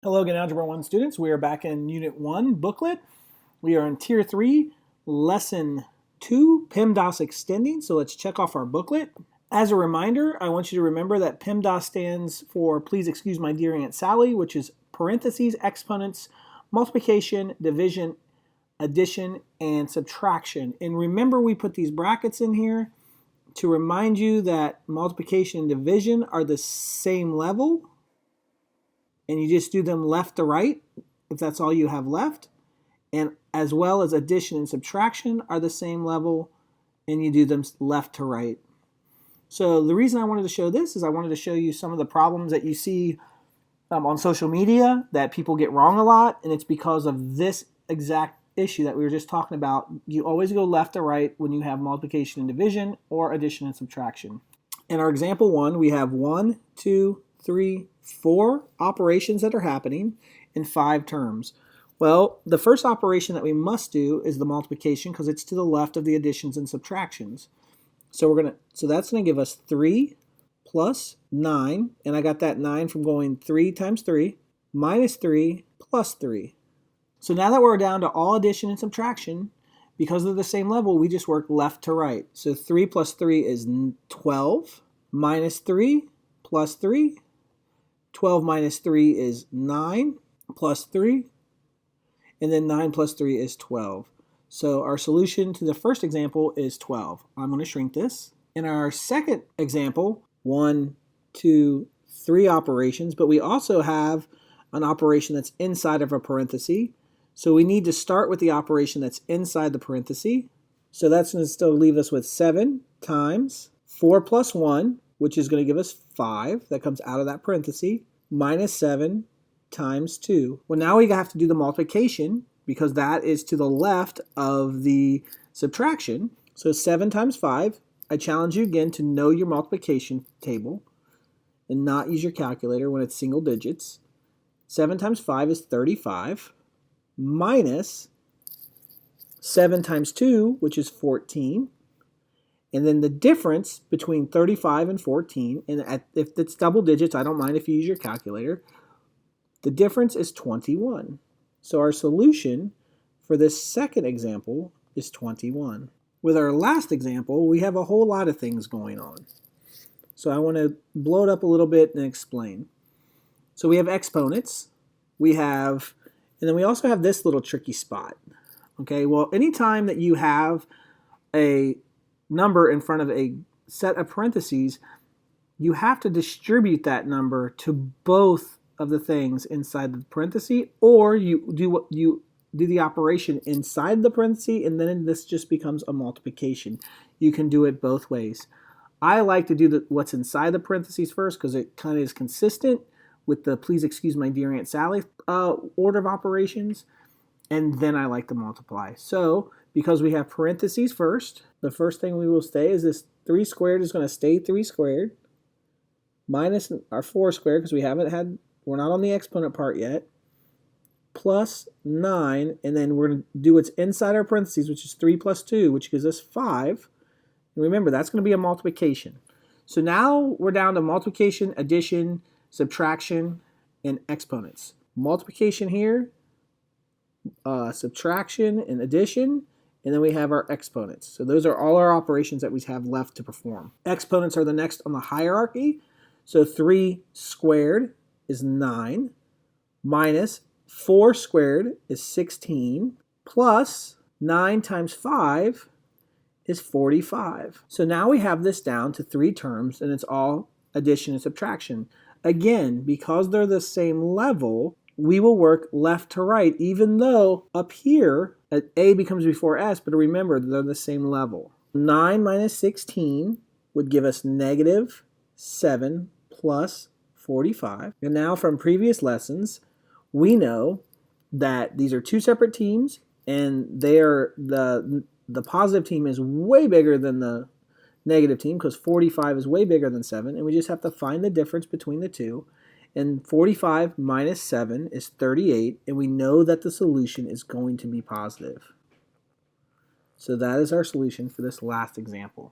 Hello again, Algebra 1 students. We are back in Unit 1 booklet. We are in Tier 3, Lesson 2, PEMDAS extending. So let's check off our booklet. As a reminder, I want you to remember that PEMDAS stands for Please Excuse My Dear Aunt Sally, which is parentheses, exponents, multiplication, division, addition, and subtraction. And remember, we put these brackets in here to remind you that multiplication and division are the same level, and you just do them left to right if that's all you have left, and as well as addition and subtraction are the same level, and you do them left to right. So the reason I wanted to show this is I wanted to show you some of the problems that you see on social media that people get wrong a lot, and it's because of this exact issue that we were just talking about. You always go left to right when you have multiplication and division or addition and subtraction. In our example 1, we have 1, 2, 3, 4 operations that are happening in 5 terms. Well, the first operation that we must do is the multiplication because it's to the left of the additions and subtractions. So that's going to give us 3 plus 9, and I got that 9 from going 3 times 3 minus 3 plus 3. So now that we're down to all addition and subtraction, because they're the same level, we just work left to right. So 3 plus 3 is 12, minus 3 plus 3. 12 minus 3 is 9 plus 3, and then 9 plus 3 is 12. So our solution to the first example is 12. I'm going to shrink this. In our second example, 1, 2, 3 operations, but we also have an operation that's inside of a parenthesis. So we need to start with the operation that's inside the parenthesis. So that's going to still leave us with 7 times 4 plus 1, which is going to give us 5. That comes out of that parenthesis, minus 7 times 2. Well, now we have to do the multiplication because that is to the left of the subtraction. So 7 times 5. I challenge you again to know your multiplication table and not use your calculator when it's single digits. 7 times 5 is 35, minus 7 times 2, which is 14. And then the difference between 35 and 14, and if it's double digits, I don't mind if you use your calculator, the difference is 21. So our solution for this second example is 21. With our last example, we have a whole lot of things going on. So I want to blow it up a little bit and explain. So we have exponents, and then we also have this little tricky spot. Okay, well, anytime that you have a number in front of a set of parentheses, you have to distribute that number to both of the things inside the parenthesis, or you do the operation inside the parenthesis, and then this just becomes a multiplication. You can do it both ways. I like to do what's inside the parentheses first because it kind of is consistent with the Please Excuse My Dear Aunt Sally order of operations, and then I like to multiply. So because we have parentheses first, the first thing we will say is this 3 squared is going to stay 3 squared, minus our 4 squared because we're not on the exponent part yet, plus 9, and then we're going to do what's inside our parentheses, which is 3 plus 2, which gives us 5. And remember, that's going to be a multiplication. So now we're down to multiplication, addition, subtraction, and exponents. Multiplication here, subtraction and addition, and then we have our exponents. So those are all our operations that we have left to perform. Exponents are the next on the hierarchy. So 3 squared is 9, minus 4 squared is 16, plus 9 times 5 is 45. So now we have this down to 3 terms, and it's all addition and subtraction. Again, because they're the same level, we will work left to right, even though up here, A becomes before S, but remember, they're the same level. 9 minus 16 would give us negative 7 plus 45. And now from previous lessons, we know that these are 2 separate teams, and the positive team is way bigger than the negative team because 45 is way bigger than 7, and we just have to find the difference between the two. And 45 minus 7 is 38, and we know that the solution is going to be positive. So that is our solution for this last example.